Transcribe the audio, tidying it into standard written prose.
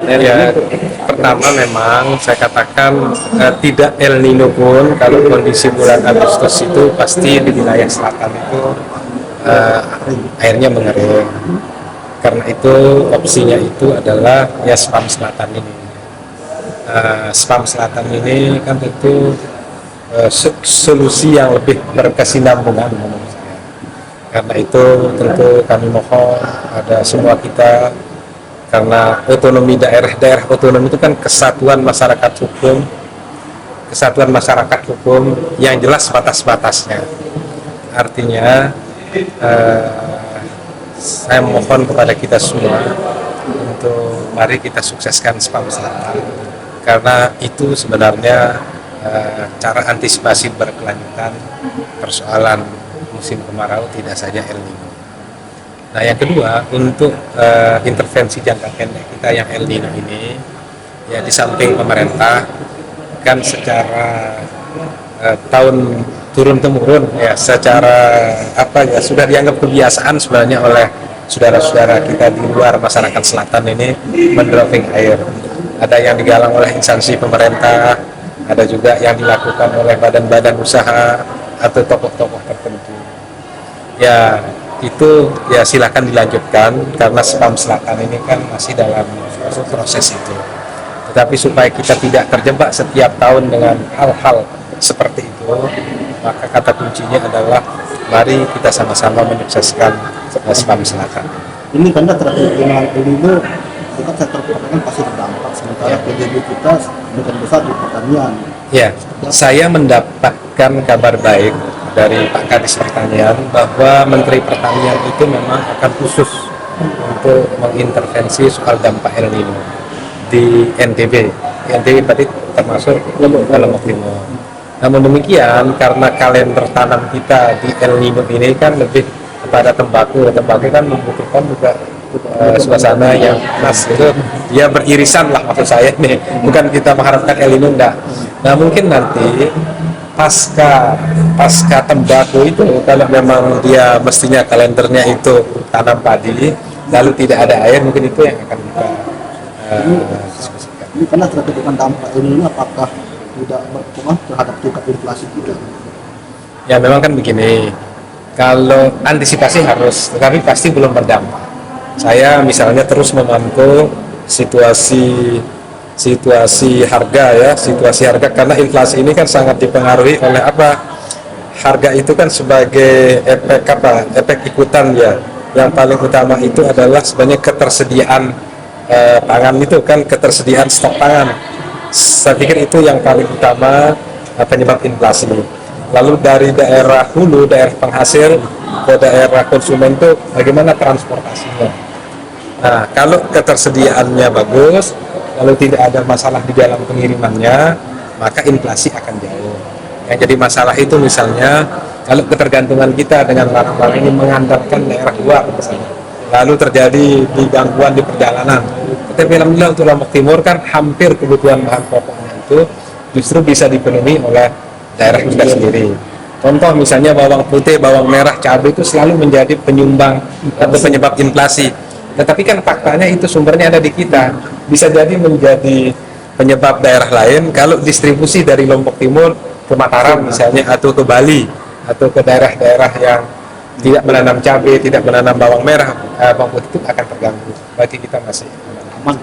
Ya, pertama memang saya katakan tidak El Nino pun kalau kondisi bulan Agustus itu pasti di wilayah selatan itu airnya mengering. Karena itu opsinya itu adalah ya spam selatan ini. Spam selatan ini kan tentu solusi yang lebih berkesinambungan menurut saya. Karena itu tentu kami mohon ada semua kita, karena otonomi daerah otonomi itu kan kesatuan masyarakat hukum yang jelas batas-batasnya. Artinya saya mohon kepada kita semua untuk mari kita sukseskan spam selatan, karena itu sebenarnya cara antisipasi berkelanjutan persoalan musim kemarau, tidak saja El Nino. Nah, yang kedua, untuk intervensi jangka pendek kita yang El Nino ini, ya di samping pemerintah kan secara tahun turun-temurun ya, secara sudah dianggap kebiasaan sebenarnya oleh saudara-saudara kita di luar masyarakat selatan ini mendropping air. Ada yang digalang oleh instansi pemerintah, ada juga yang dilakukan oleh badan-badan usaha atau tokoh-tokoh tertentu. Ya, itu ya silakan dilanjutkan, karena spam selatan ini kan masih dalam proses itu. Tetapi supaya kita tidak terjebak setiap tahun dengan hal-hal seperti itu, maka kata kuncinya adalah mari kita sama-sama menyukseskan spam selatan. Ini karena terkait dengan ini kita sektor pertanian pasti terdampak, sementara PDB kita sebagian besar di pertanian. Ya, saya mendapatkan kabar baik dari Pak Kadis Pertanian bahwa Menteri Pertanian itu memang akan khusus untuk mengintervensi soal dampak El Nino di NTB. NTB berarti termasuk Lombok Timur. Namun demikian, karena kalender tanam kita di El Nino ini kan lebih kepada tembakau kan membutuhkan juga suasana yang pas, itu dia beririsan lah maksud saya nih, bukan kita mengharapkan El Nino, enggak. Nah, mungkin nanti pasca tembakau itu, kalau memang dia mestinya kalendernya itu tanam padi lalu tidak ada air, mungkin itu yang akan kita diskusikan. Ini karena terkait dengan dampak ini, apakah tidak berpengaruh terhadap tingkat inflasi kita? Ya memang kan begini, kalau antisipasi harus, tetapi pasti belum berdampak. Saya misalnya terus memantau situasi harga karena inflasi ini kan sangat dipengaruhi oleh harga itu kan sebagai efek ikutan ya. Yang paling utama itu adalah sebenarnya ketersediaan pangan, itu kan ketersediaan stok pangan. Saya pikir itu yang paling utama penyebab inflasi. Lalu dari daerah hulu, daerah penghasil ke daerah konsumen itu bagaimana transportasinya. Nah, kalau ketersediaannya bagus, kalau tidak ada masalah di dalam pengirimannya, maka inflasi akan jauh. Yang jadi masalah itu misalnya kalau ketergantungan kita dengan barang-barang ini mengandalkan daerah luar misalnya, lalu terjadi di gangguan di perjalanan. Tetapi alhamdulillah untuk Lombok Timur kan hampir kebutuhan bahan pokoknya itu justru bisa dipenuhi oleh daerah kita sendiri. Contoh misalnya bawang putih, bawang merah, cabai itu selalu menjadi penyumbang atau penyebab inflasi. Tetapi kan faktanya itu sumbernya ada di kita. Bisa jadi menjadi penyebab daerah lain kalau distribusi dari Lombok Timur ke Mataram misalnya, atau ke Bali, atau ke daerah-daerah yang tidak menanam cabai, tidak menanam bawang merah, bawang putih itu akan terganggu. Bagi kita masih aman.